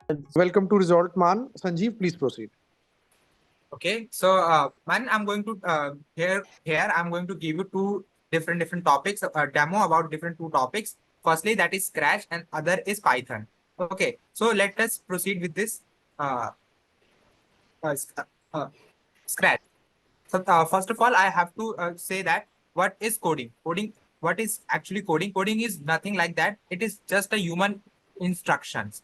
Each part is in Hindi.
Welcome to Result Man. Sanjeev, please proceed. Okay, so man, I'm going to here I'm going to give you two different topics, a demo about different two topics. Firstly, that is Scratch, and other is Python. Okay, so let us proceed with this uh, uh, sc- uh, Scratch. So first of all, I have to say that what is coding? Coding, what is actually coding? Coding is nothing like that. It is just a human instructions.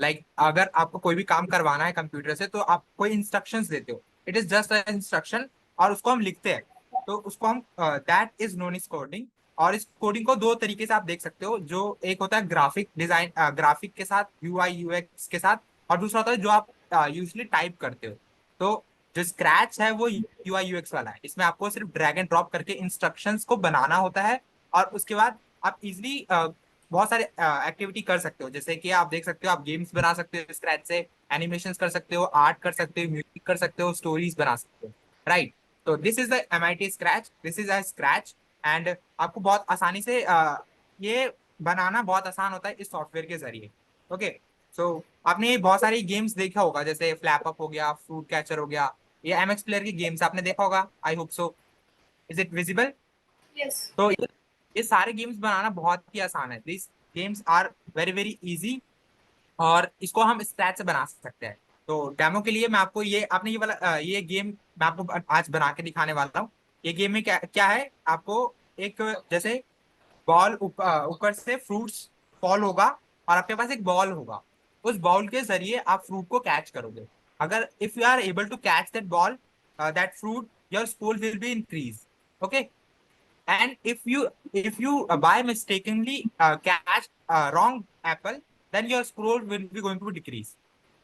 Like अगर आपको कोई भी काम करवाना है कंप्यूटर से तो आप कोई इंस्ट्रक्शंस देते हो. It is just a instruction और उसको हम लिखते हैं. तो उसको हम that is known is coding. और इस कोडिंग को दो तरीके से आप देख सकते हो. जो एक होता है ग्राफिक डिजाइन, ग्राफिक के साथ, यूआई यूएक्स के साथ. और दूसरा होता है जो आप यूजली टाइप करते हो. तो जो स्क्रैच है वो यूआई यूएक्स वाला है. इसमें आपको सिर्फ ड्रैग एंड ड्रॉप करके इंस्ट्रक्शंस को बनाना होता है. और उसके बाद आप इजिली बहुत सारे एक्टिविटी कर सकते हो. जैसे कि आप देख सकते हो, आप गेम्स बना सकते हो स्क्रैच से, एनिमेशंस कर सकते हो, आर्ट कर सकते हो, म्यूजिक कर सकते हो, स्टोरीज बना सकते हो. राइट. तो this is the MIT scratch, this is a scratch. And आपको बहुत आसानी से ये बनाना बहुत आसान होता है इस सॉफ्टवेयर के जरिए. ओके. सो आपने बहुत सारी गेम्स देखा होगा, जैसे फ्लैप अप हो गया, फ्रूट कैचर हो गया. ये एमएक्स प्लेयर की गेम्स आपने देखा होगा, आई hope so. Is it visible? Yes. तो ये सारे गेम्स बनाना बहुत ही आसान है. This games are very very easy. और इसको हम स्क्रैच से बना सकते हैं. तो डेमो के लिए मैं आपको ये आपने ये वाला ये गेम मैं आपको आज बना के दिखाने वाला हूँ. ये गेम में क्या क्या है, आपको एक जैसे बॉल ऊपर से फ्रूट्स फॉल होगा और आपके पास एक बॉल होगा. उस बॉल के जरिए आप फ्रूट को कैच करोगे. अगर if you are able to catch that ball, that fruit, your score will be increase. Okay. And if you by mistakenly catch a wrong apple, then your score will be going to decrease.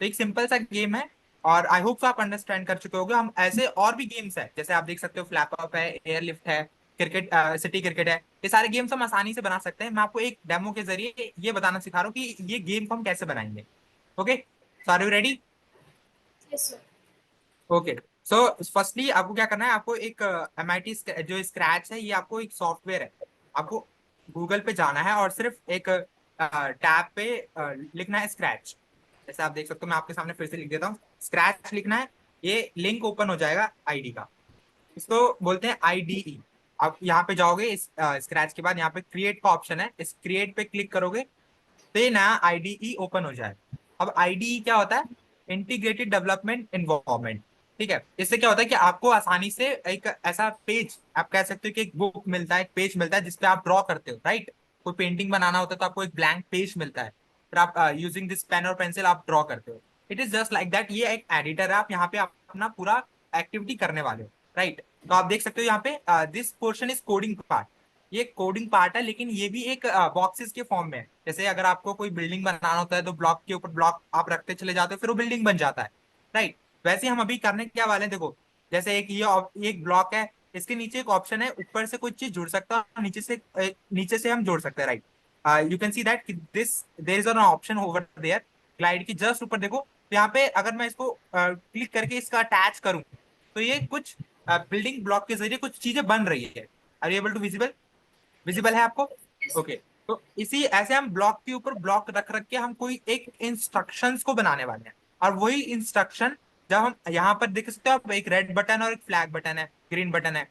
तो एक सिंपल सा गेम है. और आई होप आप अंडरस्टैंड कर चुके होंगे. हम ऐसे और भी गेम्स है, जैसे आप देख सकते हो फ्लैप अप है, एयर लिफ्ट है, क्रिकेट, सिटी क्रिकेट है. ये सारे गेम्स हम आसानी से बना सकते हैं. मैं आपको एक डेमो के जरिए ये बताना सिखा रहा हूँ कि ये गेम को हम कैसे बनाएंगे. Okay. So are you ready? Yes, sir. Okay. So firstly आपको क्या करना है, आपको एक एमआईटी जो स्क्रैच है, ये आपको एक सॉफ्टवेयर है. आपको गूगल पे जाना है और सिर्फ एक टैब पे लिखना है स्क्रैच. जैसे आप देख सकते हो, मैं आपके सामने फिर से लिख देता हूँ. स्क्रैच लिखना है. ये लिंक ओपन हो जाएगा आईडी का. इसको बोलते हैं आईडीई. आप यहाँ पे जाओगे, इस स्क्रैच के बाद यहाँ पे क्रिएट का ऑप्शन है, इस क्रिएट पे क्लिक करोगे तो ये नया आईडीई ओपन हो जाएगा. अब आईडीई क्या होता है? Integrated development environment. ठीक है. इससे क्या होता है कि आपको आसानी से एक ऐसा पेज, आप कह सकते हो कि एक बुक मिलता है, एक पेज मिलता है जिसपे आप ड्रॉ करते हो. राइट. कोई पेंटिंग बनाना होता है तो आपको एक ब्लैंक पेज मिलता है, फिर आप यूजिंग दिस पेन और पेंसिल आप ड्रॉ करते हो. It is just like that. ये एक एडिटर है, आप यहाँ पे अपना पूरा एक्टिविटी करने वाले हो. राइट. तो आप देख सकते हो यहाँ पे this portion is coding part. ये कोडिंग पार्ट है, लेकिन ये भी एक बॉक्सेस के फॉर्म में है. जैसे अगर आपको कोई बिल्डिंग बनाना होता है तो ब्लॉक के ऊपर ब्लॉक आप रखते चले जाते हो, फिर वो बिल्डिंग बन जाता है. राइट. वैसे हम अभी करने क्या वाले हैं, देखो. जैसे एक ब्लॉक है, इसके नीचे एक ऑप्शन है, ऊपर से कोई चीज जुड़ सकता है और नीचे से हम जोड़ सकते हैं. Right. You can see that this there is an option over there. Glide की जस्ट ऊपर देखो, तो यहाँ पे अगर मैं इसको क्लिक करके इसका अटैच करूं तो ये कुछ बिल्डिंग ब्लॉक के जरिए कुछ चीजें बन रही है. Are you able to visible? Visible है आपको? Yes. ओके. तो इसी ऐसे हम ब्लॉक के ऊपर ब्लॉक रख रख के हम कोई एक इंस्ट्रक्शंस को बनाने वाले हैं. और वही इंस्ट्रक्शन जब हम यहाँ पर देख सकते हो आप, एक रेड बटन और एक फ्लैग बटन है, ग्रीन बटन है,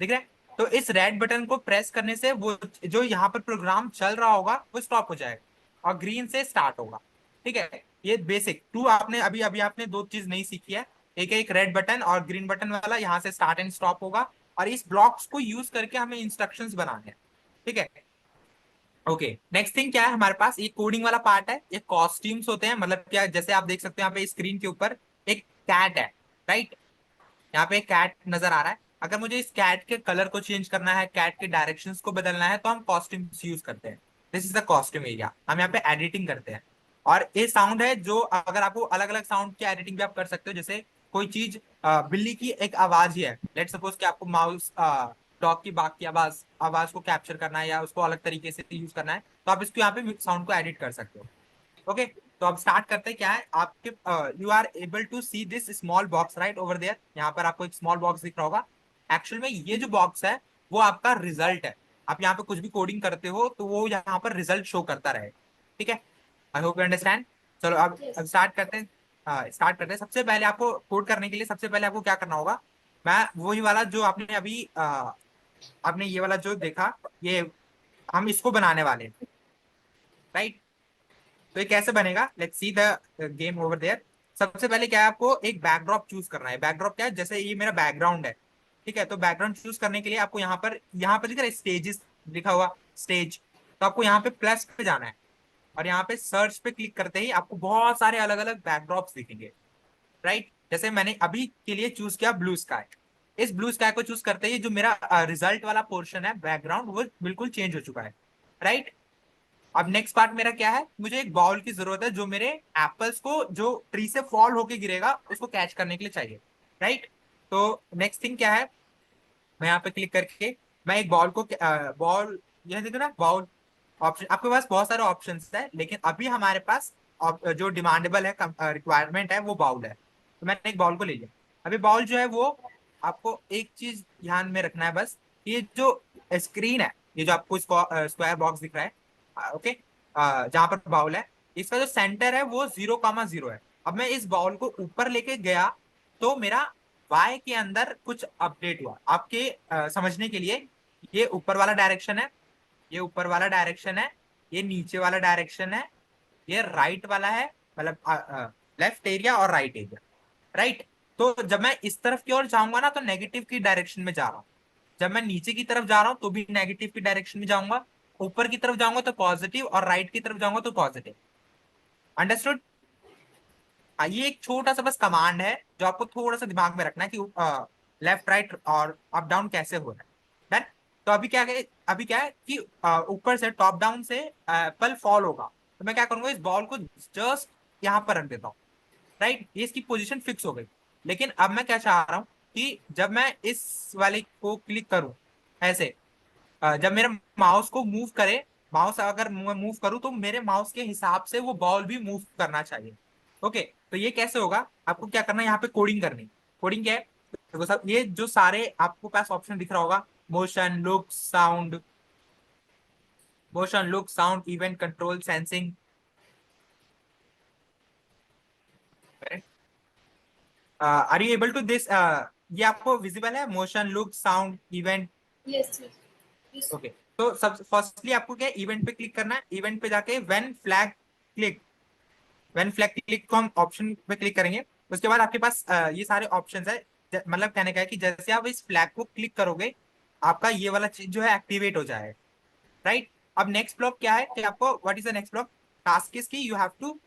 दिख रहा है? तो इस रेड बटन को प्रेस करने से वो जो यहाँ पर प्रोग्राम चल रहा होगा वो स्टॉप हो जाएगा और ग्रीन से स्टार्ट होगा. ठीक है. ये बेसिक टू आपने अभी अभी आपने दो चीज नहीं सीखी है. एक रेड बटन और ग्रीन बटन वाला, यहाँ से स्टार्ट एंड स्टॉप होगा. और इस ब्लॉक्स को यूज करके हमें इंस्ट्रक्शंस बनाने हैं. ठीक है. ओके. नेक्स्ट थिंग क्या है हमारे पास, ये कोडिंग वाला पार्ट है. ये कॉस्ट्यूम्स होते हैं, मतलब क्या, जैसे आप देख सकते हो यहाँ पे स्क्रीन के ऊपर एक कैट है. राइट. यहाँ पे एक कैट नजर आ रहा है. अगर मुझे इस कैट के कलर को चेंज करना है, कैट के डायरेक्शंस को बदलना है, तो हम कॉस्ट्यूम्स यूज करते हैं. This is the costume area. हम यहाँ पे एडिटिंग करते हैं. और ये साउंड है, जो अगर आपको अलग अलग साउंड की एडिटिंग भी आप कर सकते हो. जैसे कोई चीज बिल्ली की एक आवाज ही है, लेट सपोज कि आपको माउस डॉग की बाग की आवाज आवाज को कैप्चर करना है या उसको अलग तरीके से यूज करना है, तो आप इसको यहाँ पे साउंड को एडिट कर सकते हो. ओके. तो अब स्टार्ट करते हैं. क्या है आपके, you are able to see this small box right over there. यहाँ पर आपको एक स्मॉल बॉक्स दिख रहा होगा. एक्चुअल में ये जो बॉक्स है वो आपका रिजल्ट है. आप यहाँ पे कुछ भी कोडिंग करते हो तो वो यहाँ पर रिजल्ट शो करता रहे. ठीक है. I hope you understand. चलो अब Yes. स्टार्ट करते हैं। स्टार्ट करते हैं। सबसे पहले आपको कोड करने के लिए सबसे पहले आपको क्या करना होगा, मैं वही वाला जो आपने अभी आपने ये वाला जो देखा, ये हम इसको बनाने वाले हैं, राइट। तो ये कैसे बनेगा, let's see the game over there. सबसे पहले क्या है, आपको एक बैकड्रॉप चूज करना है। बैकड्रॉप क्या है, जैसे ये मेरा बैकग्राउंड है, ठीक है। तो बैकग्राउंड चूज करने के लिए आपको यहाँ पर दिख रहा है स्टेजेस लिखा हुआ, स्टेज। तो आपको यहाँ पे प्लस पे जाना है और यहाँ पे सर्च पे क्लिक करते ही आपको बहुत सारे अलग अलग बैकड्रॉप्स दिखेंगे, राइट। जैसे मैंने अभी के लिए चूज किया ब्लू स्काई। इस ब्लू स्काई को चूज करते ही जो मेरा रिजल्ट वाला पोर्शन है, बैकग्राउंड, वो बिल्कुल चेंज हो चुका है, राइट। अब नेक्स्ट पार्ट मेरा क्या है, मुझे एक बाउल की जरूरत है जो मेरे एप्पल्स को जो ट्री से फॉल होके गिरेगा उसको कैच करने के लिए चाहिए, राइट। तो नेक्स्ट थिंग क्या है, मैं यहाँ पे क्लिक करके मैं एक बॉल को बॉल, यह देखो ना बाउल ऑप्शन, आपके पास बहुत सारे ऑप्शंस है, लेकिन अभी हमारे पास जो डिमांडेबल है, रिक्वायरमेंट है, वो बाउल है। तो मैंने एक बाउल को ले लिया। अभी बाउल जो है वो, आपको एक चीज ध्यान में रखना है बस, ये जो स्क्रीन है, ये जो आपको स्क्वायर बॉक्स दिख रहा है, ओके, जहां पर बाउल है, इसका जो सेंटर है वो 0,0 है। अब मैं इस बाउल को ऊपर लेके गया तो मेरा वाई के अंदर कुछ अपडेट हुआ आपके समझने के लिए। ये ऊपर वाला डायरेक्शन है, ये ऊपर वाला डायरेक्शन है, ये नीचे वाला डायरेक्शन है, ये राइट वाला है, मतलब लेफ्ट एरिया और राइट एरिया, राइट। तो जब मैं इस तरफ की ओर जाऊंगा ना तो नेगेटिव की डायरेक्शन में जा रहा हूँ, जब मैं नीचे की तरफ जा रहा हूँ तो भी नेगेटिव की डायरेक्शन में जाऊंगा, ऊपर की तरफ जाऊंगा तो पॉजिटिव और राइट की तरफ जाऊंगा तो पॉजिटिव। अंडरस्टूड। ये एक छोटा सा बस कमांड है जो आपको थोड़ा सा दिमाग में रखना है कि लेफ्ट राइट और अप डाउन कैसे हो रहा है, डन। तो अभी क्या है कि ऊपर से टॉप डाउन से एप्पल फॉल होगा, तो मैं क्या करूंगा, इस बॉल को जस्ट यहाँ पर रख देता हूँ, राइट। ये इसकी पोजीशन फिक्स हो गई। लेकिन अब मैं क्या चाह रहा हूँ कि जब मैं इस वाले को क्लिक करूं ऐसे, जब मेरा माउस को मूव करे, माउस अगर मूव करूं तो मेरे माउस के हिसाब से वो बॉल भी मूव करना चाहिए, ओके। तो ये कैसे होगा, आपको क्या करना है, यहाँ पे कोडिंग करनी। कोडिंग क्या है, देखो सब ये जो सारे आपको पास ऑप्शन दिख रहा होगा, motion, look, sound, motion, look, sound, event, control, sensing, are you able to this, ये आपको विजिबल है, motion, look, sound, event, Yes, yes. Yes. Okay. तो सब फर्स्टली आपको क्या इवेंट पे क्लिक करना है। इवेंट पे जाके व्हेन फ्लैग क्लिक को हम ऑप्शन पे क्लिक करेंगे। उसके बाद आपके पास ये सारे ऑप्शंस है, मतलब कहने का है कि जैसे आप इस फ्लैग को क्लिक करोगे आपका ये वाला चीज जो है एक्टिवेट हो जाएगा, राइट। अब नेक्स्ट ब्लॉक क्या है कि आपको what is the next block, task is की यू हैव टू,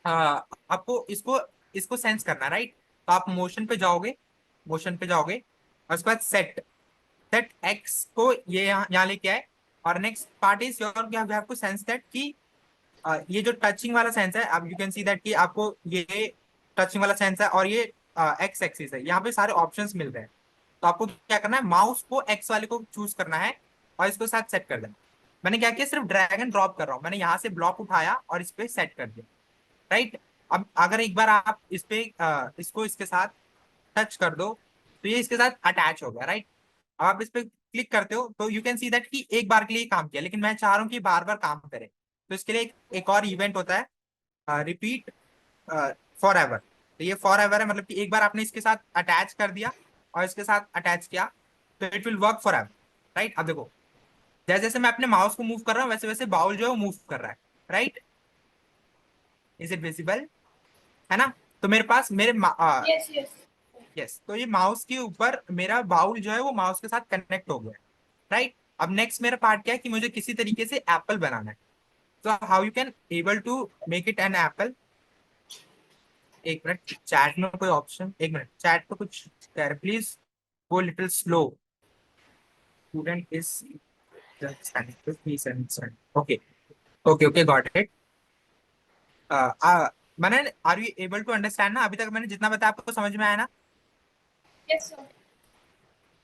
आपको इसको इसको सेंस करना, राइट। तो आप मोशन पे जाओगे, मोशन पे जाओगे और उसके बाद सेट सेट एक्स को ये यहाँ लेके आए। और next part is your, you have to sense that कि ये जो टचिंग वाला सेंस है, अब यू कैन सी दैट कि आपको ये टचिंग वाला सेंस है और ये एक्स एक्सिस है, यहाँ पे सारे ऑप्शंस मिल रहे हैं। तो आपको क्या करना है, माउस को एक्स वाले को चूज करना है और इसको साथ सेट कर देना। मैंने क्या किया, सिर्फ ड्रैग एंड ड्रॉप कर रहा हूँ, मैंने यहाँ से ब्लॉक उठाया और इस पे सेट कर दिया, राइट। अब अगर एक बार आप इस पे इसको इसके साथ टच कर दो तो ये इसके साथ अटैच हो गया, राइट। अब आप इस पे क्लिक करते हो तो यू कैन सी दैट कि एक बार के लिए काम किया, लेकिन मैं चाह रहा हूँ कि बार बार काम करे। तो इसके लिए एक और इवेंट होता है, रिपीट फॉर एवर। तो ये फॉर एवर है, मतलब कि एक बार आपने इसके साथ अटैच कर दिया और इसके साथ अटैच किया तो it will work for ever, right. अब देखो जैसे जैसे मैं अपने माउस को मूव कर रहा हूँ वैसे वैसे बाउल जो है वो मूव कर रहा है, राइट। इज इट विजिबल, है ना। तो मेरे पास Yes, yes. यस, तो ये माउस के ऊपर मेरा बाउल जो है वो माउस के साथ कनेक्ट हो गया, राइट। अब नेक्स्ट मेरा पार्ट क्या है कि मुझे किसी तरीके से एप्पल बनाना है। तो how you can able to make it an apple, एक मिनट, चैट में कोई ऑप्शन, एक मिनट, चैट पे कुछ कह रहे, please go little slow, student is okay, okay, okay, got it. मैंने, are you able to understand ना, अभी तक मैंने जितना बताया आपको समझ में आया ना। Yes, sir.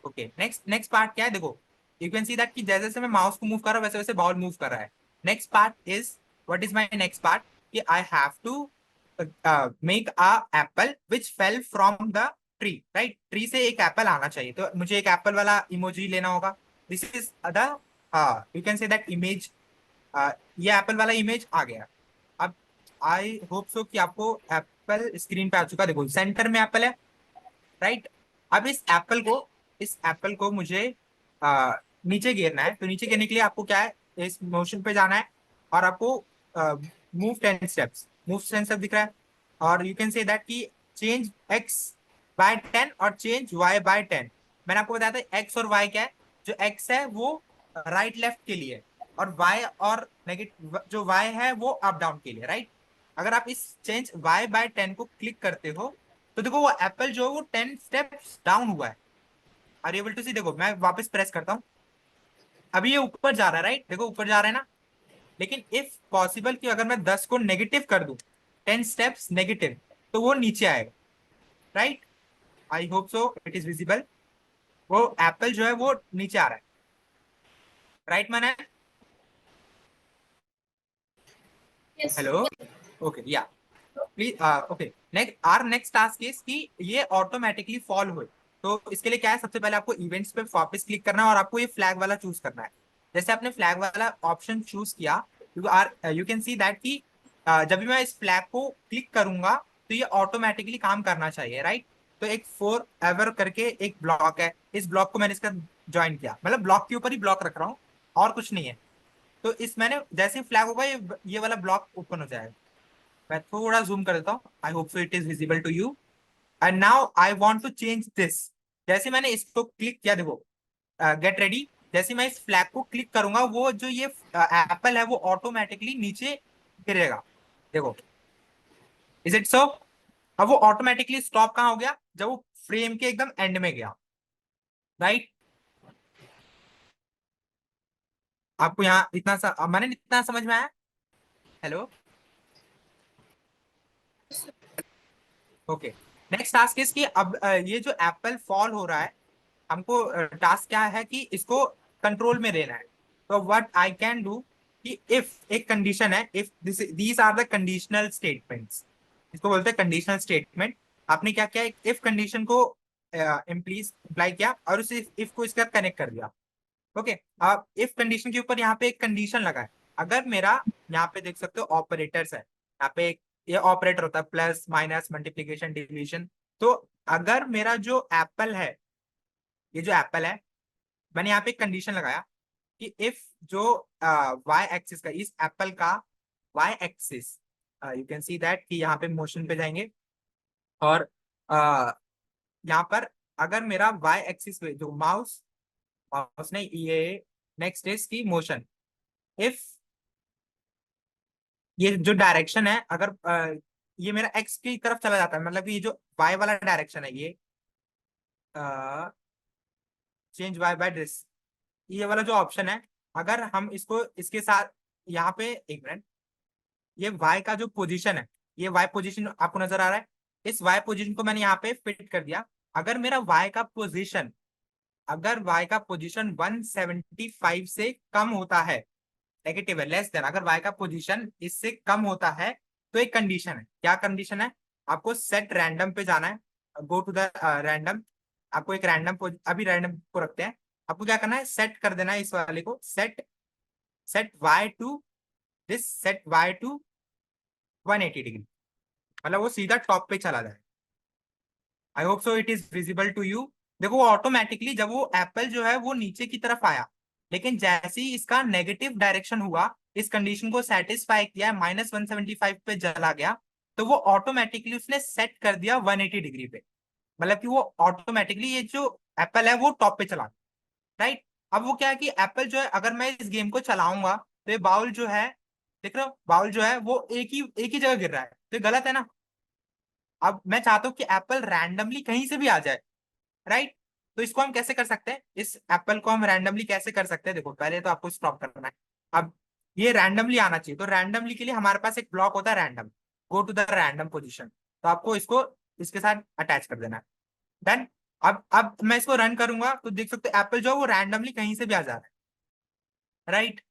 Okay, next next part क्या है, देखो यू कैन सी दैट कि जैसे जैसे मैं माउस को मूव कर रहा हूँ वैसे वैसे बॉल मूव कर रहा है। Next part is, what is my next part, कि I have to make a apple which fell from the tree, right. Tree से एक एप्पल आना चाहिए, तो मुझे एक एप्पल वाला इमोजी लेना होगा। This is the, you can say that image, ये एप्पल वाला इमेज आ गया। अब आई होप सो कि आपको एप्पल स्क्रीन पे आ चुका है। देखो सेंटर में एप्पल है, राइट। अब इस एप्पल को मुझे नीचे गिरना है। तो नीचे गिरने के लिए आपको क्या है, इस मोशन पे जाना है और आपको मूव 10 स्टेप्स, दिख रहा है। और यू कैन से दैट कि चेंज x/10 और चेंज y/10। मैंने आपको बताया था एक्स और वाई क्या है। जो एक्स है वो राइट लेफ्ट के लिए है, और वाई और नेगेटिव जो वाई है वो अप डाउन के लिए, राइट। अगर आप इस चेंज y/10 को क्लिक करते हो तो देखो वो एप्पल जो है वो 10 स्टेप्स डाउन हुआ है। आर एबल टू सी? देखो मैं वापस प्रेस करता हूँ, अभी ये ऊपर जा रहा है, राइट। देखो ऊपर जा रहा है ना। लेकिन इफ पॉसिबल कि अगर मैं 10 को नेगेटिव कर दूं, 10 स्टेप्स नेगेटिव, तो वो नीचे आएगा, right. I hope so it is visible. वो एप्पल जो है वो नीचे आ रहा है, राइट मैंने? Yes. हेलो, ओके या please, okay. Next task is कि ये ऑटोमेटिकली फॉल हुए। तो इसके लिए क्या है, सबसे पहले आपको इवेंट्स पे वापस क्लिक करना है और आपको ये फ्लैग वाला चूज करना है। जैसे आपने फ्लैग वाला ऑप्शन चूज किया, यू कैन सी दैट कि जब भी मैं इस फ्लैग को क्लिक करूंगा तो ये ऑटोमेटिकली काम करना चाहिए, राइट। तो एक फोर एवर करके एक ब्लॉक है, इस ब्लॉक को मैंने इसका ज्वाइन किया, मतलब ब्लॉक के ऊपर ही ब्लॉक रख रहा हूँ और कुछ नहीं है। तो इस मैंने जैसे ही फ्लैग होगा ये वाला ब्लॉक ओपन हो जाएगा। मैं थोड़ा जूम कर देता हूँ, I hope so it is visible to you. And now I want to change this. जैसे मैंने इसको क्लिक किया, देखो गेट रेडी, जैसे मैं इस फ्लैग को क्लिक करूंगा वो जो ये एप्पल है वो ऑटोमेटिकली नीचे गिरेगा। देखो, इज इट सो? अब वो ऑटोमेटिकली स्टॉप कहाँ हो गया, जब वो फ्रेम के एकदम एंड में गया, राइट। आपको यहाँ इतना मैंने इतना समझ में आया? Hello, okay. Next task is कि अब ये जो एप्पल फॉल हो रहा है, हमको टास्क क्या है कि इसको कंट्रोल में लेना है। तो व्हाट आई कैन डू कि इफ एक कंडीशन है, if these are the conditional statements, इसको बोलते हैं कंडीशनल स्टेटमेंट। आपने क्या किया, इफ कंडीशन को इम्प्लाई किया और उस इफ को इसका कनेक्ट कर दिया। ओके, अब इफ कंडीशन के ऊपर यहाँ पे एक कंडीशन लगा है। अगर मेरा, यहाँ पे देख सकते हो ऑपरेटर्स है, यहाँ पे ये ऑपरेटर होता है, प्लस माइनस मल्टीप्लीकेशन डिवीजन। तो अगर मेरा जो एप्पल है, ये जो एप्पल है, मैंने यहाँ पे एक कंडीशन लगाया कि इफ जो वाई एक्सिस का, इस एप्पल का Y axis, you can see that कि यहाँ पे मोशन पे जाएंगे और यहाँ पर अगर मेरा वाई एक्सिस पे जो माउस माउस नहीं, ये नेक्स्ट इज की मोशन। इफ ये जो डायरेक्शन है, अगर ये मेरा एक्स की तरफ चला जाता है, मतलब कि ये जो वाई वाला डायरेक्शन है, ये चेंज वाई बाय दिस, ये वाला जो ऑप्शन है, अगर हम इसको इसके साथ यहाँ पे, एक मिनट, ये वाई का जो पोजीशन है, ये वाई पोजीशन आपको नजर आ रहा है, इस वाई पोजीशन को मैंने यहाँ पे फिट कर दिया। अगर मेरा वाई का पोजीशन, अगर वाई का पोजीशन 175 से कम होता है, नेगेटिव है, लेस देन, अगर वाई का पोजीशन इससे कम होता है, तो एक कंडीशन है। क्या कंडीशन है? आपको सेट रैंडम पे जाना है, गो टू द रैंडम। आपको एक रैंडम, अभी रैंडम को रखते हैं। आपको क्या करना है, सेट कर देना है इस वाले को, set set Y to this, set Y to 180 degree, मतलब वो सीधा टॉप पे चला जाए। I hope so it is visible to you. देखो वो ऑटोमेटिकली जब वो एप्पल जो है वो नीचे की तरफ आया, लेकिन जैसे ही इसका नेगेटिव डायरेक्शन हुआ, इस कंडीशन को सेटिस्फाई किया, -175 पे चला गया, तो वो ऑटोमेटिकली उसने सेट कर दिया 180 डिग्री पे। मतलब कि वो ऑटोमेटिकली ये जो एप्पल है वो टॉप पे चला, राइट। अब वो क्या है कि एप्पल जो है, अगर मैं इस गेम को चलाऊंगा तो ये बाउल जो है, देख रहे हो, बाउल जो है वो एक ही जगह गिर रहा है, तो ये गलत है ना। अब मैं चाहता हूँ कि एप्पल रैंडमली कहीं से भी आ जाए, राइट। तो इसको हम कैसे कर सकते हैं, इस एप्पल को हम रैंडमली कैसे कर सकते हैं? देखो पहले तो आपको स्टॉप करना है। अब ये रैंडमली आना चाहिए, तो रैंडमली के लिए हमारे पास एक ब्लॉक होता है random, go to the random position. तो आपको इसको इसके साथ अटैच कर देना है। डन। अब मैं इसको रन करूंगा तो देख सकते हो एप्पल जो है वो रैंडमली कहीं से भी आ जा रहा है, राइट।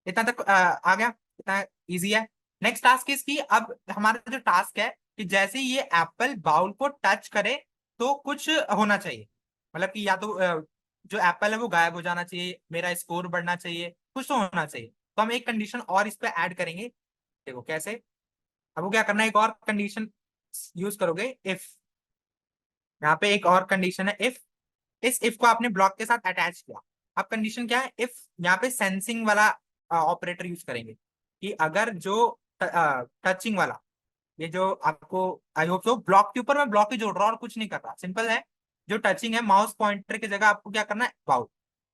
इतना तक आ गया, इतना इजी है। नेक्स्ट टास्क इसकी, अब हमारा जो टास्क है कि जैसे ही ये एप्पल बाउल को टच करे तो कुछ होना चाहिए, मतलब कि या तो जो एप्पल है वो गायब हो जाना चाहिए, मेरा स्कोर बढ़ना चाहिए, कुछ तो होना चाहिए। तो हम एक कंडीशन और इस पे ऐड करेंगे। देखो कैसे, अब वो क्या करना है, एक और कंडीशन यूज करोगे, इफ। यहाँ पे एक और कंडीशन है इफ। इस इफ को आपने ब्लॉक के साथ अटैच किया। अब कंडीशन क्या है, इफ यहाँ पे सेंसिंग वाला ऑपरेटर यूज करेंगे कि अगर जो टचिंग वाला, ये जो आपको, आई होप सो, ब्लॉक के ऊपर मैं ब्लॉक ही जोड़ रहा हूँ और कुछ नहीं कर रहा, सिंपल है। जो टचिंग है, माउस पॉइंटर की जगह आपको क्या करना है, बाउल।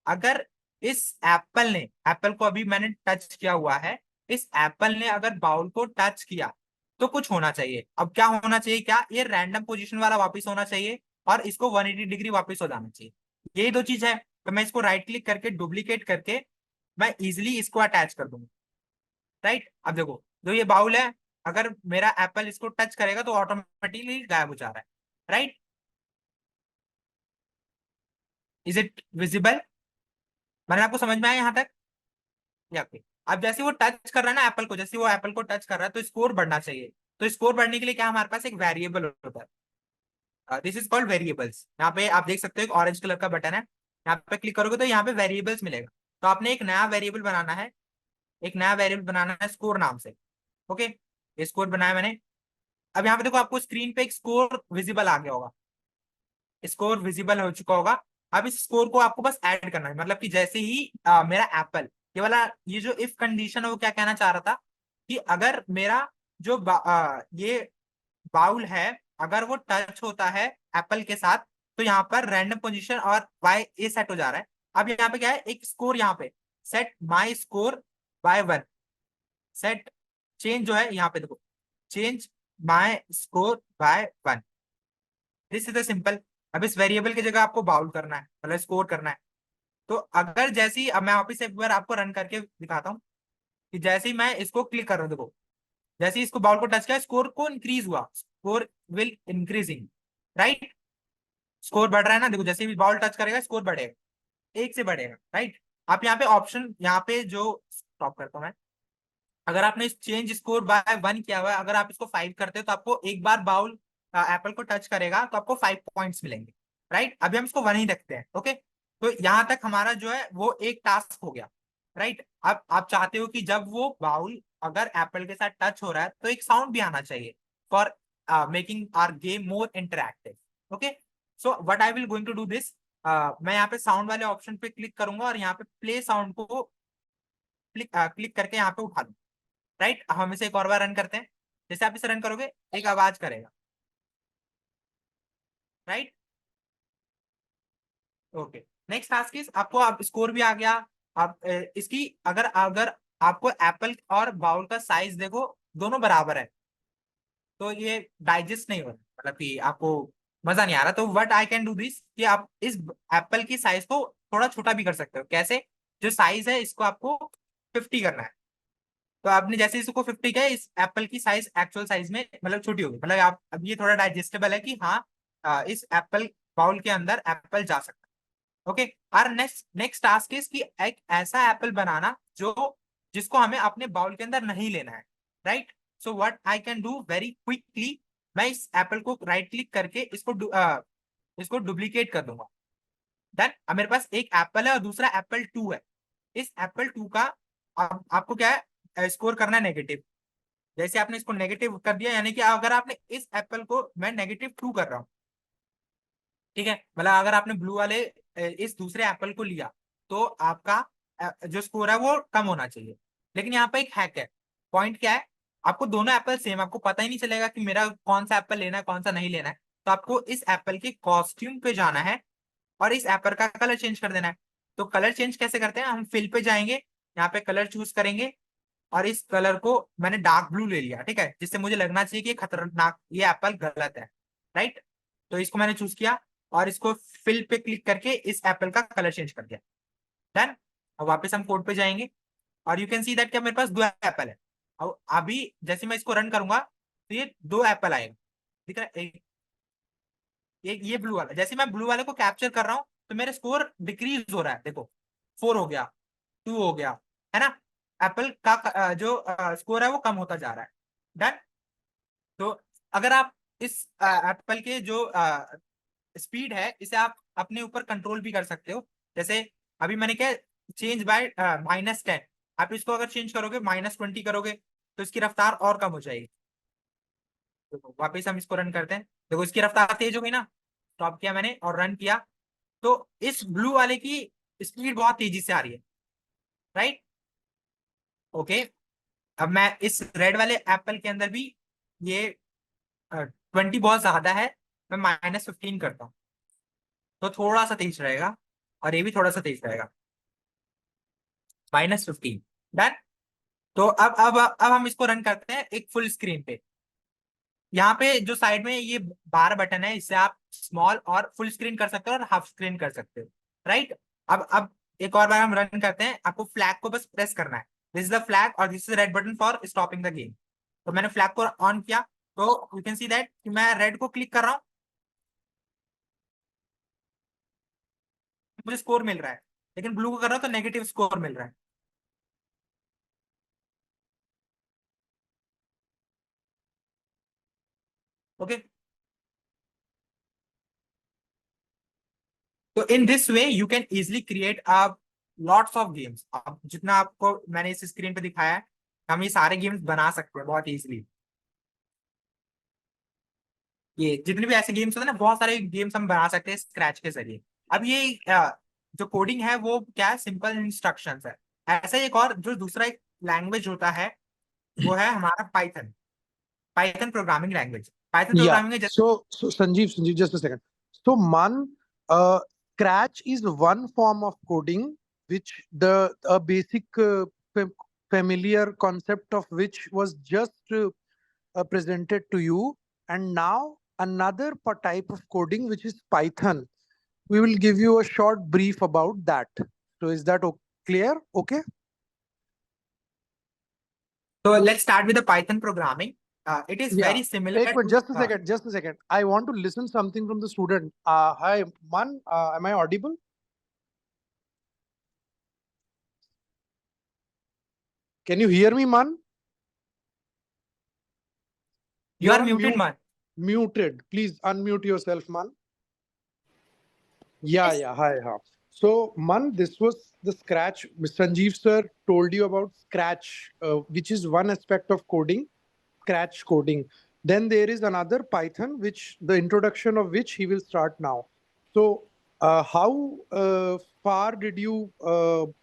अगर इस एप्पल ने, एप्पल को अभी मैंने टच किया हुआ है, इस एप्पल ने अगर बाउल को टच किया तो कुछ होना चाहिए। अब क्या होना चाहिए, क्या ये रैंडम पोजीशन वाला वापस होना चाहिए और इसको 180 डिग्री वापस हो जाना चाहिए। यही दो चीज है। तो मैं इसको राइट क्लिक करके डुप्लीकेट करके मैं इजिली इसको अटैच कर दूंगा। राइट, अब देखो जो ये बाउल है, अगर मेरा एप्पल इसको टच करेगा तो ऑटोमेटिकली गायब हो जा रहा है। Right, is it visible? मैंने आपको समझ में आया यहाँ तक? या फिर अब जैसे वो टच कर रहा है ना एप्पल को, जैसे वो एप्पल को टच कर रहा है तो स्कोर बढ़ना चाहिए। तो स्कोर बढ़ने के लिए क्या हमारे पास एक वेरिएबल होता है, दिस इज कॉल्ड वेरिएबल्स। यहाँ पे आप देख सकते हो एक ऑरेंज कलर का बटन है, यहाँ पे क्लिक करोगे तो यहाँ पे वेरिएबल्स मिलेगा। तो आपने एक नया वेरिएबल बनाना है, एक नया वेरिएबल बनाना है स्कोर नाम से। ओके, ये स्कोर बनाया मैंने। अब यहाँ पे देखो आपको स्क्रीन पे एक स्कोर विजिबल आ गया होगा, स्कोर विजिबल हो चुका होगा। अब इस स्कोर को आपको बस ऐड करना है, मतलब कि जैसे ही मेरा एप्पल, ये वाला, ये जो इफ कंडीशन है वो क्या कहना चाह रहा था कि अगर मेरा जो ये बाउल है, अगर वो टच होता है एप्पल के साथ तो यहाँ पर रैंडम पोजीशन और बाय ए सेट हो जा रहा है। अब यहाँ पे क्या है, एक स्कोर यहाँ पे सेट माई स्कोर बाय 1, सेट चेंज जो है यहाँ पे देखो, change my score bye 1। This is the simple. अब इस वेरिएबल की जगह आपको बाउल करना है, मतलब स्कोर करना है। तो अगर जैसे ही, अब मैं वापिस एक बार आपको रन करके दिखाता हूँ कि जैसे ही मैं इसको क्लिक कर रहा हूँ, देखो जैसे ही इसको बाउल को टच किया स्कोर को इंक्रीज हुआ, score will increasing. Right, score बढ़ रहा है ना, देखो जैसे ही बाउल टच करेगा स्कोर बढ़ेगा, एक से बढ़ेगा। राइट, आप यहाँ पे ऑप्शन, यहाँ पे जो स्टॉप करता हूँ मैं, अगर आपने इस चेंज स्कोर बाय 1 किया हुआ है, अगर आप इसको 5 करते हो तो आपको एक बार बाउल एप्पल को टच करेगा तो आपको 5 पॉइंट्स मिलेंगे। राइट, अभी हम इसको 1 ही रखते हैं। ओके, तो यहां तक हमारा जो है वो एक टास्क हो गया। राइट, अब आप चाहते हो कि जब वो बाउल अगर एप्पल के साथ टच हो रहा है तो एक साउंड भी आना चाहिए for making our game more interactive. Okay, so what I will going to do this, मैं यहाँ पे साउंड वाले ऑप्शन पे क्लिक करूंगा और यहाँ पे प्ले साउंड को क्लिक करके यहाँ पे उठा दूँ। राइट, हम इसे एक और बार रन करते हैं। जैसे आप इसे रन करोगे एक आवाज करेगा। Right, okay, next task is, आपको अब स्कोर भी आ गया। आप इसकी अगर अगर आपको एप्पल और बाउल का साइज देखो दोनों बराबर है तो ये डाइजेस्ट नहीं हो रहा, मतलब कि आपको मजा नहीं आ रहा। तो what I can do this, कि आप इस एप्पल की साइज को थोड़ा छोटा भी कर सकते हो। कैसे, जो साइज है इसको आपको 50 करना है। तो आपने जैसे इसको 50 किया, इस एप्पल की साइज एक्चुअल साइज में मतलब छोटी होगी, मतलब आप अब ये थोड़ा डाइजेस्टेबल है कि हाँ इस एप्पल बाउल के अंदर एप्पल जा सकता है। ओके, और नेक्स्ट नेक्स्ट टास्क इज कि एक ऐसा एप्पल बनाना जो, जिसको हमें अपने बाउल के अंदर नहीं लेना है। Right, so what I can do very quickly, मैं इस एप्पल को राइट क्लिक करके इसको डुप्लीकेट कर दूंगा। देन अब मेरे पास एक एप्पल है और दूसरा एप्पल 2 है। इस एप्पल 2 का आपको क्या है, स्कोर करना है नेगेटिव। जैसे आपने इसको नेगेटिव कर दिया, यानी कि अगर आपने इस एप्पल को, मैं -2 कर रहा हूँ, ठीक है, मतलब अगर आपने ब्लू वाले इस दूसरे एप्पल को लिया तो आपका जो स्कोर है वो कम होना चाहिए। लेकिन यहाँ पे एक हैक है। पॉइंट क्या है, आपको दोनों एप्पल सेम, आपको पता ही नहीं चलेगा कि मेरा कौन सा एप्पल लेना है कौन सा नहीं लेना है। तो आपको इस एप्पल के कॉस्ट्यूम पे जाना है और इस एप्पल का कलर चेंज कर देना है। तो कलर चेंज कैसे करते हैं, हम फिल पे जाएंगे, यहाँ पे कलर चूज करेंगे और इस कलर को मैंने डार्क ब्लू ले लिया, ठीक है, जिससे मुझे लगना चाहिए कि ये खतरनाक, ये एप्पल गलत है। राइट, तो इसको मैंने चूज किया और इसको फिल पे क्लिक करके इस एप्पल का कलर चेंज कर दिया। डन। अब वापस हम कोड पे जाएंगे और यू कैन सी दैट क्या मेरे पास 2 एप्पल है। अब अभी जैसे मैं इसको रन करूंगा तो ये 2 एप्पल आएगा, दिख रहा है, एक ये ब्लू वाला। जैसे मैं ब्लू वाले को कैप्चर कर रहा हूँ तो मेरा स्कोर डिक्रीज हो रहा है, देखो 4 हो गया, 2 हो गया, है ना। एप्पल का जो स्कोर है वो कम होता जा रहा है। डन। तो अगर आप इस एप्पल के जो स्पीड है इसे आप अपने ऊपर कंट्रोल भी कर सकते हो। जैसे अभी मैंने क्या, चेंज बाय -10, आप इसको अगर चेंज करोगे -20 करोगे तो इसकी रफ्तार और कम हो जाएगी। देखो वापस हम इसको रन करते हैं, देखो इसकी रफ्तार तेज हो गई ना, स्टॉप किया मैंने और रन किया, तो इस ब्लू वाले की स्पीड बहुत तेजी से आ रही है, राइट। ओके, अब मैं इस रेड वाले एप्पल के अंदर भी ये 20 बहुत ज्यादा है, मैं -15 करता हूँ, तो थोड़ा सा तेज रहेगा, और ये भी थोड़ा सा तेज रहेगा, -15, डन। तो अब हम इसको रन करते हैं एक फुल स्क्रीन पे। यहाँ पे जो साइड में ये बार बटन है, इससे आप स्मॉल और फुल स्क्रीन कर सकते हो और हाफ स्क्रीन कर सकते हो, राइट। अब एक और बार हम रन करते हैं, आपको फ्लैग को बस प्रेस करना है, दिस इज द फ्लैग और this is red button for stopping the game. तो मैंने फ्लैग को ऑन किया, तो यू कैन सी दैट कि मैं रेड को क्लिक कर रहा हूँ, मुझे स्कोर मिल रहा है, लेकिन ब्लू को कर रहा हूँ तो नेगेटिव स्कोर मिल रहा है। ओके, तो in this way you can easily create a lots of games. अब जितना आपको मैंने इस स्क्रीन पे दिखाया है, हम ये सारे गेम्स बना सकते हैं बहुत इजिली। ये जितने भी ऐसे गेम्स होते हैं ना, बहुत सारे गेम्स हम बना सकते हैं स्क्रैच के जरिए। अब ये जो कोडिंग है वो क्या है, सिंपल इंस्ट्रक्शंस है। ऐसा ही एक और जो दूसरा एक लैंग्वेज होता है, वो है हमारा Python, Python programming language. Python Yeah. Programming है So Sanjeev, just a second. So Man, Scratch is one form of coding, which the a basic familiar concept of which was just presented to you, and now another type of coding, which is Python. We will give you a short brief about that. So is that clear? Okay. तो let's start with the Python programming. It is Yeah. Very Ek similar minute, to just a second. I want to listen something from the student. Hi, Man, am I audible? Can you hear me, Man? You are You're on muted mute, man. muted. Please unmute yourself, Man. Yeah, Yes. yeah. Hi, hi. So, Man, this was the Scratch. Sanjeev sir told you about Scratch, which is one aspect of coding, Scratch coding. Then there is another Python, which the introduction of which he will start now. So, how far did you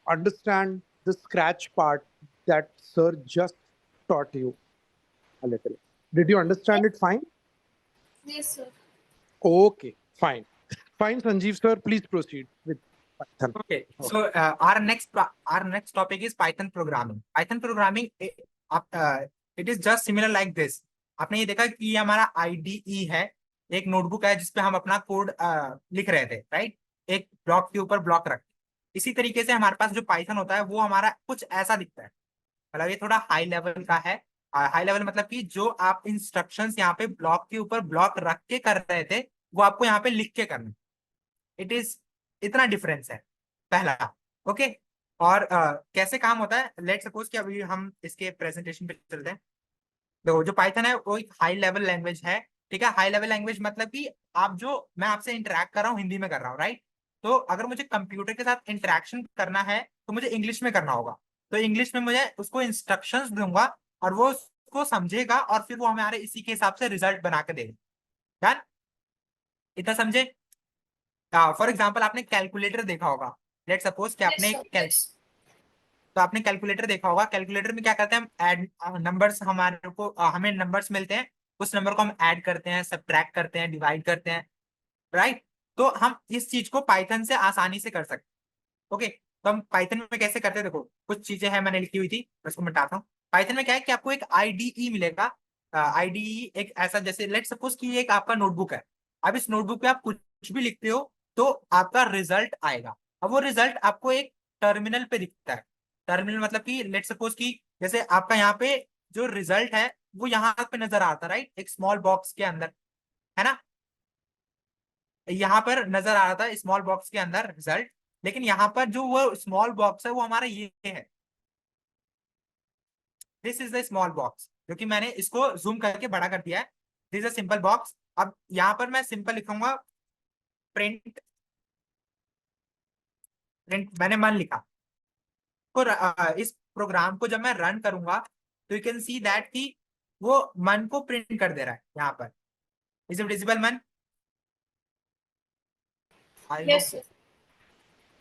understand the Scratch part that sir just taught you a little? Did you understand it fine? Yes, sir. Okay, fine. Fine, Sanjeev sir, please proceed with Python. Okay, so our next topic is Python programming. Python programming, it is just similar like this. आपने ये देखा कि ये हमारा IDE है, एक नोटबुक है जिसपे हम अपना कोड लिख रहे थे, राइट। एक ब्लॉक के ऊपर ब्लॉक रख, इसी तरीके से हमारे पास जो पाइथन होता है वो हमारा कुछ ऐसा दिखता है। मतलब ये थोड़ा हाई लेवल का है। हाई लेवल मतलब कि जो आप इंस्ट्रक्शंस यहाँ पे ब्लॉक के ऊपर ब्लॉक रख के कर रहे थे, वो आपको यहाँ पे लिख के करना। इट इज, इतना डिफरेंस है पहला। ओके, और कैसे काम होता है, लेट सपोज कि अभी हम इसके प्रेजेंटेशन पे चलते हैं। देखो जो पाइथन है वो एक हाई लेवल लैंग्वेज है, ठीक है। हाई लेवल लैंग्वेज मतलब कि आप जो, मैं आपसे इंटरेक्ट कर रहा हूँ हिंदी में कर रहा हूँ, राइट। तो अगर मुझे कंप्यूटर के साथ इंटरेक्शन करना है तो मुझे इंग्लिश में करना होगा। तो इंग्लिश में मुझे उसको इंस्ट्रक्शंस दूंगा और वो उसको समझेगा और फिर वो हमारे इसी के हिसाब से रिजल्ट बना के देगा। डन, इतना समझे। फॉर एग्जाम्पल आपने कैलकुलेटर देखा होगा, लेट सपोज कि Yes, आपने sir. Yes. तो आपने कैलकुलेटर देखा होगा। कैलकुलेटर में क्या करते हैं हम, ऐड नंबर्स, हमारे को हमें नंबर्स मिलते हैं, उस नंबर को हम ऐड करते हैं, सब्ट्रैक्ट करते हैं, डिवाइड करते हैं, राइट। तो हम इस चीज को पाइथन से आसानी से कर सकते हैं। ओके, तो हम पाइथन में कैसे करते हैं, देखो कुछ चीजें हैं मैंने लिखी हुई थी, उसको मिटाता हूँ। पाइथन में क्या है कि आपको एक आईडीई मिलेगा। आईडीई एक ऐसा, जैसे लेट सपोज कि ये एक आपका नोटबुक है। अब इस नोटबुक पे आप कुछ भी लिखते हो तो आपका रिजल्ट आएगा। अब वो रिजल्ट आपको एक टर्मिनल पे दिखता है। टर्मिनल मतलब कि लेट सपोज कि जैसे आपका यहाँ पे जो रिजल्ट है वो यहाँ पे नजर आता है, राइट, एक स्मॉल बॉक्स के अंदर, है ना। यहाँ पर नजर आ रहा था स्मॉल बॉक्स के अंदर रिजल्ट, लेकिन यहाँ पर जो वो स्मॉल बॉक्स है वो हमारा ये है, this is the small box, जो कि मैंने इसको जूम करके बड़ा कर दिया है। This is a simple box. अब यहाँ पर मैं सिंपल लिखूंगा प्रिंट, प्रिंट मैंने मन लिखा। तो इस प्रोग्राम को जब मैं रन करूंगा तो यू कैन सी दैट कि वो मन को प्रिंट कर दे रहा है यहाँ पर। इज इट विजिबल मन? आई Yes, होप। sir.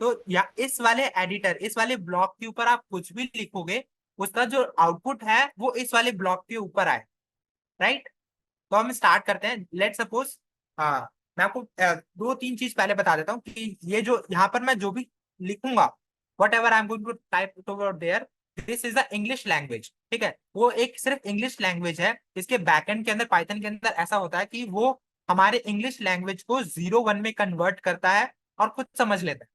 तो या इस वाले एडिटर, इस वाले ब्लॉक के ऊपर आप कुछ भी लिखोगे, उसका जो आउटपुट है वो इस वाले ब्लॉक के ऊपर आए, राइट? तो हम स्टार्ट करते हैं। लेट सपोज, हाँ, मैं आपको दो तीन चीज पहले बता देता हूँ कि ये जो यहाँ पर मैं जो भी लिखूंगा, whatever I am going to type over there, this is the English language, ठीक है? वो एक सिर्फ इंग्लिश लैंग्वेज है। इसके बैकएंड के अंदर, पाइथन के अंदर ऐसा होता है कि वो हमारे इंग्लिश लैंग्वेज को 0 1 में कन्वर्ट करता है और खुद समझ लेता है।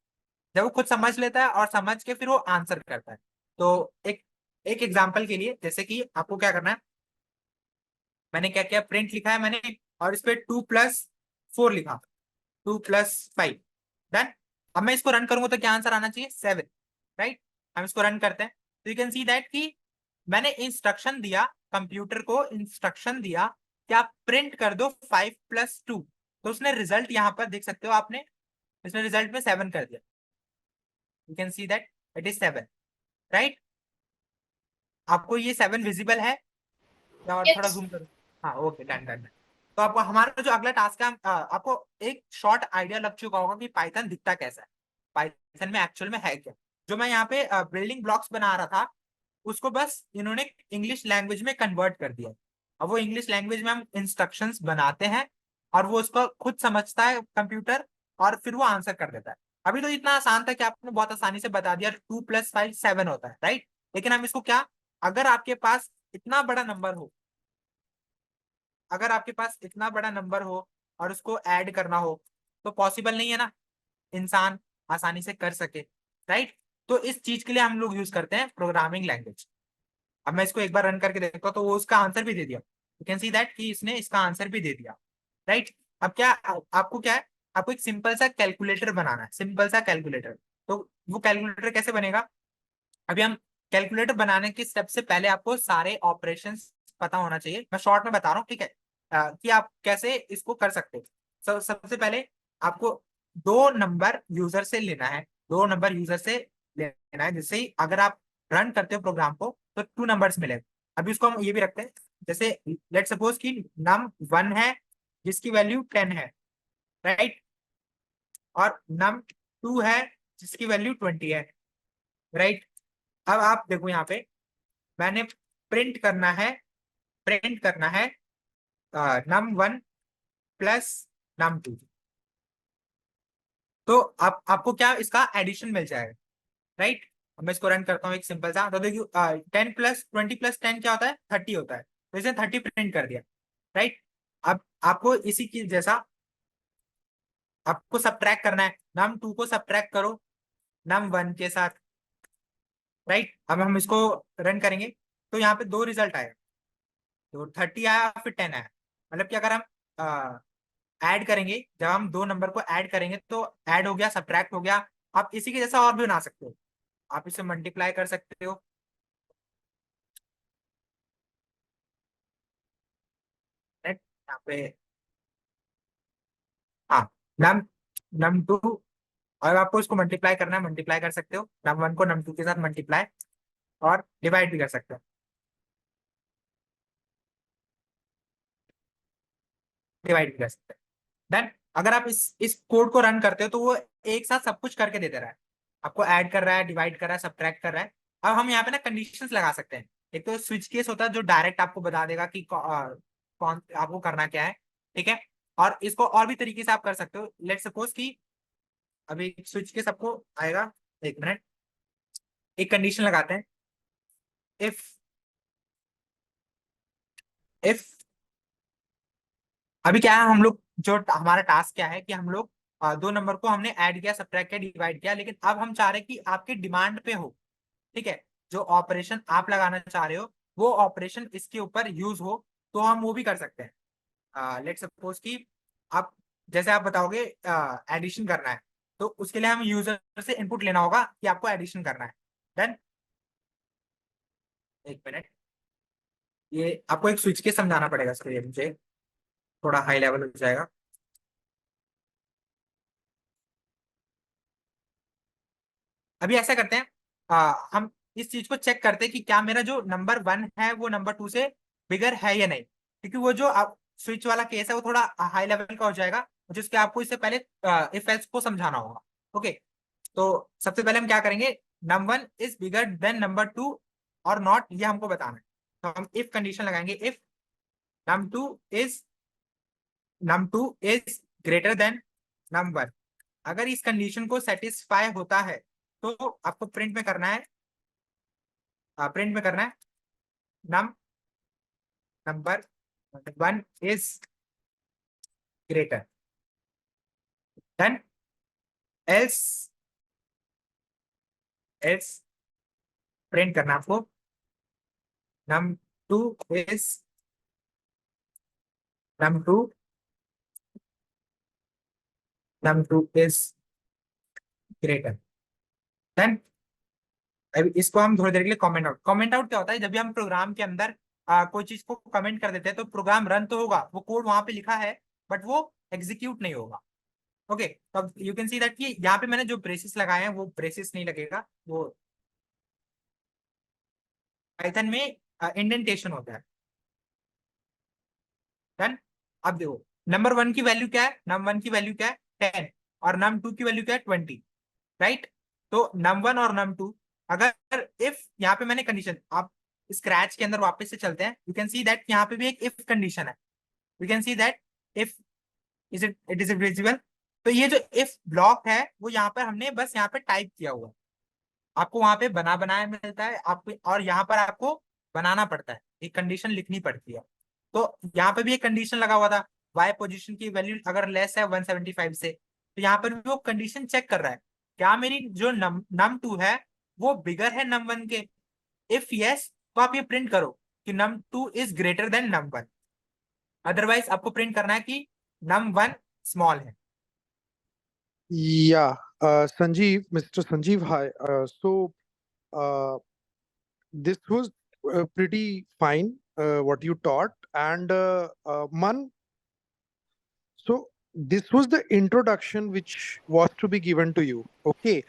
जब वो खुद समझ लेता है और समझ के फिर वो आंसर करता है। तो एक एक एग्जाम्पल के लिए, जैसे कि आपको क्या करना है, मैंने क्या किया, प्रिंट लिखा है मैंने, और इस पे 2+4 लिखा, 2+5, डन। अब मैं इसको रन करूंगा तो क्या आंसर आना चाहिए? 7, राइट? हम इसको रन करते हैं तो यू कैन सी दैट कि मैंने इंस्ट्रक्शन दिया, कंप्यूटर को इंस्ट्रक्शन दिया कि आप प्रिंट कर दो 5+2, तो उसने रिजल्ट यहाँ पर देख सकते हो आपने, इसने रिजल्ट में 7 कर दिया। You can see that it is 7, right? आपको ये 7 विजिबल है? या और थोड़ा Yes. जूम करो? हाँ, ओके, डन डन। तो आपको हमारा जो अगला टास्क है, आपको एक शॉर्ट आइडिया लग चुका होगा कि पाइथन दिखता कैसा है, पाइथन में एक्चुअल में है क्या। जो मैं यहाँ पे बिल्डिंग ब्लॉक्स बना रहा था, उसको बस इन्होंने इंग्लिश लैंग्वेज में कन्वर्ट कर दिया। अब वो इंग्लिश लैंग्वेज में हम इंस्ट्रक्शंस बनाते हैं और वो उसको खुद समझता है कंप्यूटर, और फिर वो आंसर कर देता है। अभी तो इतना आसान था कि आपने बहुत आसानी से बता दिया 2+5 7 होता है, राइट? लेकिन हम इसको क्या, अगर आपके पास इतना बड़ा नंबर हो, अगर आपके पास इतना बड़ा नंबर हो और उसको ऐड करना हो, तो पॉसिबल नहीं है ना इंसान आसानी से कर सके, राइट? तो इस चीज के लिए हम लोग यूज करते हैं प्रोग्रामिंग लैंग्वेज। अब मैं इसको एक बार रन करके देखता हूँ तो वो उसका आंसर भी दे दिया। यू कैन सी दैट कि इसने इसका आंसर भी दे दिया, राइट? अब क्या आपको क्या है, आपको एक सिंपल सा कैलकुलेटर बनाना है, सिंपल सा कैलकुलेटर। तो वो कैलकुलेटर कैसे बनेगा? अभी हम कैलकुलेटर बनाने के स्टेप से पहले आपको सारे ऑपरेशंस पता होना चाहिए। मैं शॉर्ट में बता रहा हूँ, ठीक है? कि आप कैसे इसको कर सकते हो। सबसे पहले आपको दो नंबर यूजर से लेना है, दो नंबर यूजर से लेना है, जिससे ही अगर आप रन करते हो प्रोग्राम को तो 2 नंबर्स मिलेगा। अभी उसको हम ये भी रखते हैं, जैसे लेट सपोज कि num1 है जिसकी वैल्यू 10 है, राइट? और num2 है जिसकी वैल्यू 20 है, राइट? अब आप देखो यहाँ पे मैंने प्रिंट करना है, प्रिंट करना है num1 प्लस num2। तो आप आपको क्या इसका एडिशन मिल जाएगा, राइट? अब मैं इसको रन करता हूँ एक सिंपल सा, तो देखिए 10+20+10 क्या होता है? 30 होता है। तो इसने 30 प्रिंट कर दिया, राइट? अब आपको इसी की जैसा आपको सब्ट्रैक्ट करना है, num2 को सब्ट्रैक्ट करो num1 के साथ, राइट? अब हम इसको रन करेंगे तो यहाँ पे दो रिजल्ट आए, तो 30 आया फिर 10 आया। मतलब कि अगर हम ऐड करेंगे, जब हम दो नंबर को ऐड करेंगे तो ऐड हो गया, सब्ट्रैक्ट हो गया। आप इसी के जैसा और भी बना सकते हो, आप इसे मल्टीप्लाई कर सकते हो, राइट? यहाँ पे हाँ, नम num2, और आपको इसको मल्टीप्लाई करना है, मल्टीप्लाई कर सकते हो num1 को num2 के साथ मल्टीप्लाई, और डिवाइड भी कर सकते हो, डिवाइड भी कर सकते हो, देन अगर आप इस कोड को रन करते हो तो वो एक साथ सब कुछ करके दे दे रहा है, आपको ऐड कर रहा है, डिवाइड कर रहा है, सब्ट्रैक्ट कर रहा है। अब हम यहाँ पे ना कंडीशंस लगा सकते हैं। एक तो स्विच केस होता है जो डायरेक्ट आपको बता देगा कि कौन आपको करना क्या है, ठीक है? और इसको और भी तरीके से आप कर सकते हो। लेट सपोज कि अभी स्विच केस आपको आएगा, एक मिनट, एक कंडीशन लगाते हैं, इफ इफ अभी क्या है, हम लोग जो हमारा टास्क क्या है कि हम लोग दो नंबर को हमने ऐड किया, सब्ट्रैक्ट किया, डिवाइड किया, लेकिन अब हम चाह रहे हैं कि आपके डिमांड पे हो, ठीक है? जो ऑपरेशन आप लगाना चाह रहे हो वो ऑपरेशन इसके ऊपर यूज हो, तो हम वो भी कर सकते हैं। लेट सपोज कि आप जैसे आप बताओगे एडिशन करना है, तो उसके लिए हम यूजर से इनपुट लेना होगा कि आपको एडिशन करना है। देन एक मिनट, ये आपको एक स्विच के समझाना पड़ेगा, इसके लिए मुझे थोड़ा हाई लेवल हो जाएगा। अभी ऐसा करते हैं, हम इस चीज को चेक करते हैं कि क्या मेरा जो नंबर 1 है वो नंबर 2 से बिगर है या नहीं, क्योंकि वो जो आप स्विच वाला केस है वो थोड़ा हाई लेवल का हो जाएगा, जिसके आपको इससे पहले इफ एल्स को समझाना होगा। ओके, तो सबसे पहले हम क्या करेंगे, number 1 is bigger than number 2 और नॉट, ये हमको बताना है। तो हम इफ कंडीशन लगाएंगे, if num2 is greater than num1। अगर इस कंडीशन को सेटिस्फाई होता है तो आपको प्रिंट में करना है, num number 1 is greater than, else else print करना आपको num2 is num2 num2 is greater then. अभी इसको हम थोड़ी देर के लिए कमेंट आउट क्या होता है, जब भी हम प्रोग्राम के अंदर कोई चीज को कमेंट कर देते हैं तो प्रोग्राम रन तो होगा, वो कोड वहां पे लिखा है बट वो एग्जीक्यूट नहीं होगा। ओके, तो अब यू कैन सी दैट कि यहाँ पे मैंने जो ब्रेसेस लगाए हैं वो ब्रेसेस नहीं लगेगा, वो पाइथन में इंडेंटेशन होता है। डन। अब देखो नंबर 1 की वैल्यू क्या है, num1 की वैल्यू क्या है 10 और num2 की वैल्यू क्या है 20, राइट। तो num1 और num2, अगर इफ यहाँ पे मैंने कंडीशन, आप स्क्रैच के अंदर वापस से चलते हैं, यू कैन सी दैट यहाँ पे भी एक इफ कंडीशन है। You can see that if it is visible. तो ये जो इफ ब्लॉक है वो यहाँ पर हमने बस यहाँ पे टाइप किया हुआ है, आपको वहां पे बनाया मिलता है आपको, और यहाँ पर आपको बनाना पड़ता है, एक कंडीशन लिखनी पड़ती है। तो यहाँ पे भी एक कंडीशन लगा हुआ था, वाई पोजीशन की वैल्यू अगर लेस है 175 से, तो यहाँ पर भी वो कंडीशन चेक कर रहा है क्या मेरी जो num2 है वो बिगर है num1 के। इफ यस तो आप ये प्रिंट करो कि num2 is greater then num1, otherwise आपको प्रिंट करना है कि num1 स्मॉल है। Yeah, Sanjeev, Mr. Sanjeev, hi. This was pretty fine, what you taught. And Man, so this was the introduction which was to be given to you. Okay.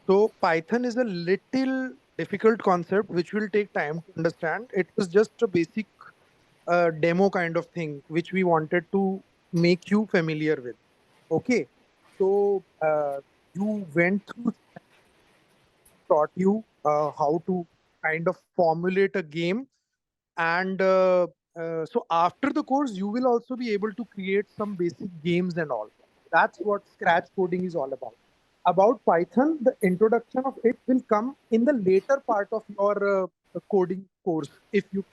So Python is a little difficult concept which will take time to understand. It was just a basic demo kind of thing which we wanted to make you familiar with. Okay. So you went through, taught you how to kind of formulate a game, and so after the course you will also be able to create some basic games and all. That's what scratch coding is all about Python. The introduction of it will come in the later part of your coding course, if you